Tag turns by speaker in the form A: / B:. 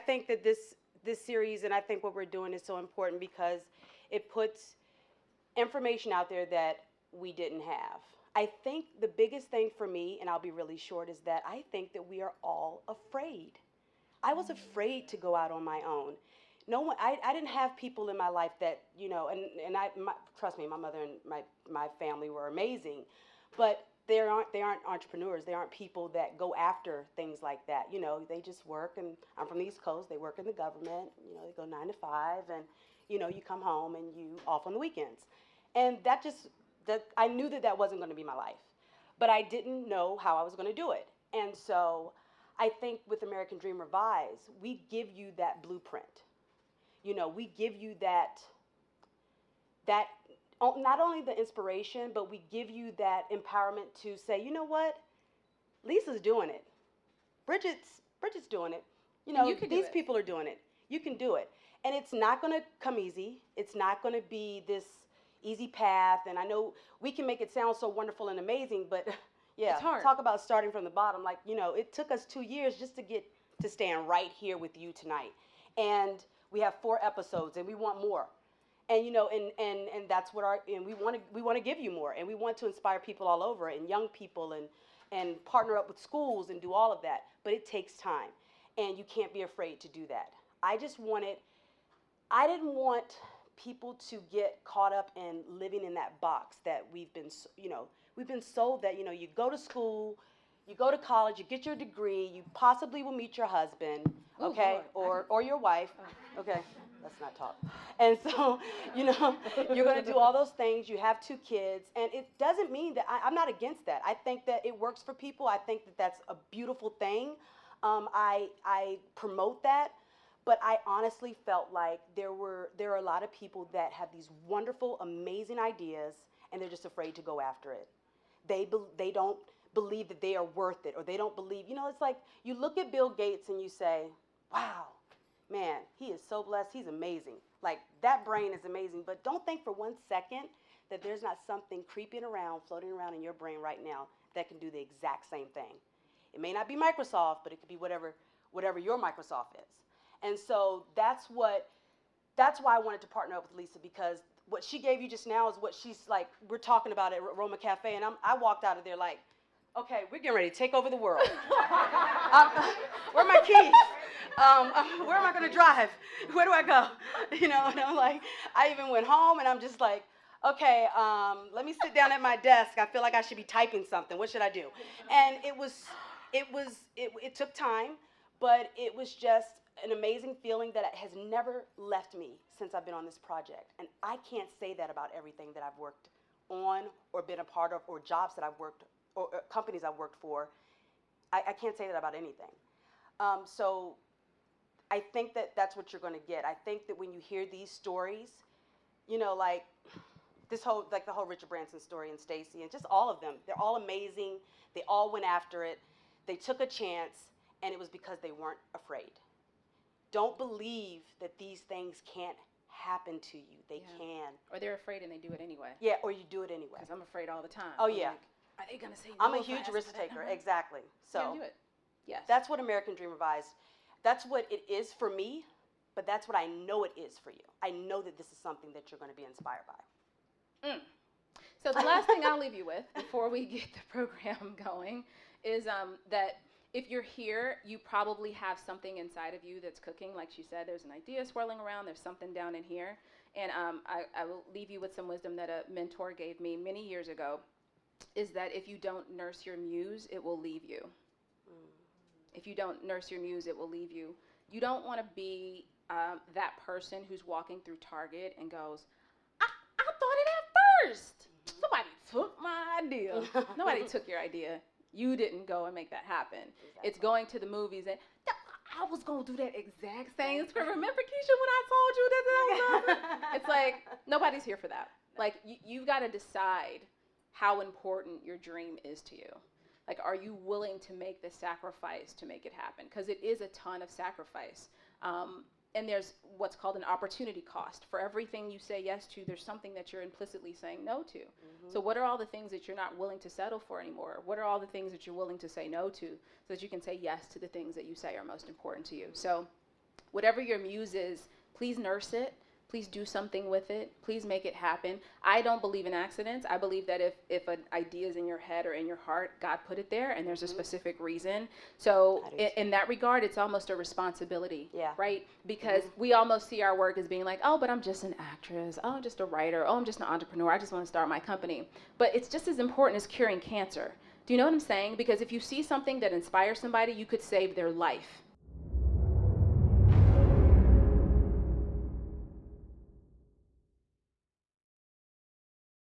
A: think that this series, and I think what we're doing is so important because it puts information out there that we didn't have. I think the biggest thing for me, and I'll be really short, is that I think that we are all afraid. I was afraid to go out on my own. No one, I didn't have people in my life that, trust me, my mother and my family were amazing, but they aren't entrepreneurs. They aren't people that go after things like that. They just work, and I'm from the East Coast. They work in the government. They go 9 to 5, and you come home and you off on the weekends, and that I knew that wasn't going to be my life, but I didn't know how I was going to do it, and so I think with American Dream Revise, we give you that blueprint. We give you that not only the inspiration, but we give you that empowerment to say, you know what, Lisa's doing it, Bridget's doing it. These people are doing it. You can do it, and it's not going to come easy. It's not going to be this easy path. And I know we can make it sound so wonderful and amazing, but yeah,
B: it's hard.
A: Talk about starting from the bottom. Like, it took us 2 years just to get to stand right here with you tonight, and we have 4 episodes, and we want more. And and that's what we want to give you more, and we want to inspire people all over, and young people, and partner up with schools and do all of that. But it takes time, and you can't be afraid to do that. I didn't want people to get caught up in living in that box that we've been sold, that you go to school, you go to college, you get your degree, you possibly will meet your husband, okay, or your wife, okay. Let's not talk. And so, you're going to do all those things. You have 2 kids, and it doesn't mean that I'm not against that. I think that it works for people. I think that that's a beautiful thing. I promote that, but I honestly felt like there are a lot of people that have these wonderful, amazing ideas, and they're just afraid to go after it. They don't believe that they are worth it, or they don't believe. It's like you look at Bill Gates and you say, wow. Man, he is so blessed. He's amazing. Like, that brain is amazing. But don't think for 1 second that there's not something creeping around, floating around in your brain right now that can do the exact same thing. It may not be Microsoft, but it could be whatever your Microsoft is. And so that's why I wanted to partner up with Lisa, because what she gave you just now is what she's like, we're talking about at Roma Cafe, and I walked out of there like, okay, we're getting ready to take over the world. Where are my keys? Where am I going to drive? Where do I go? And I'm like, I even went home, and I'm just like, okay, let me sit down at my desk. I feel like I should be typing something. What should I do? And it took time, but it was just an amazing feeling that has never left me since I've been on this project. And I can't say that about everything that I've worked on or been a part of, or jobs that I've worked, or companies I've worked for. I can't say that about anything. So I think that that's what you're going to get. I think that when you hear these stories, like the whole Richard Branson story, and Stacy, and just all of them, they're all amazing. They all went after it. They took a chance, and it was because they weren't afraid. Don't believe that these things can't happen to you. They can.
B: Or they're afraid and they do it anyway.
A: Yeah, or you do it anyway.
B: Because I'm afraid all the time.
A: Oh, yeah.
B: Like, are they going to say no?
A: I'm a huge risk taker. Exactly. So
B: do it. Yes.
A: That's what American Dream Revised, that's what it is for me, but that's what I know it is for you. I know that this is something that you're going to be inspired by.
B: So the last thing I'll leave you with before we get the program going is that if you're here, you probably have something inside of you that's cooking. Like she said, there's an idea swirling around. There's something down in here. And I will leave you with some wisdom that a mentor gave me many years ago, is that if you don't nurse your muse, it will leave you. If you don't nurse your muse, it will leave you. You don't want to be that person who's walking through Target and goes, I thought it at first. Somebody took my idea. Nobody took your idea. You didn't go and make that happen. Exactly. It's going to the movies and I was going to do that exact same script. Remember, Keisha, when I told you that? It's like, nobody's here for that. Like, you've got to decide how important your dream is to you. Like, are you willing to make the sacrifice to make it happen? Because it is a ton of sacrifice. And there's what's called an opportunity cost. For everything you say yes to, there's something that you're implicitly saying no to. Mm-hmm. So what are all the things that you're not willing to settle for anymore? What are all the things that you're willing to say no to so that you can say yes to the things that you say are most important to you? So whatever your muse is, please nurse it. Please do something with it. Please make it happen. I don't believe in accidents. I believe that if an idea is in your head or in your heart, God put it there, and there's a specific reason. So in that regard, it's almost a responsibility, right? Because we almost see our work as being like, oh, but I'm just an actress. Oh, I'm just a writer. Oh, I'm just an entrepreneur. I just want to start my company. But it's just as important as curing cancer. Do you know what I'm saying? Because if you see something that inspires somebody, you could save their life.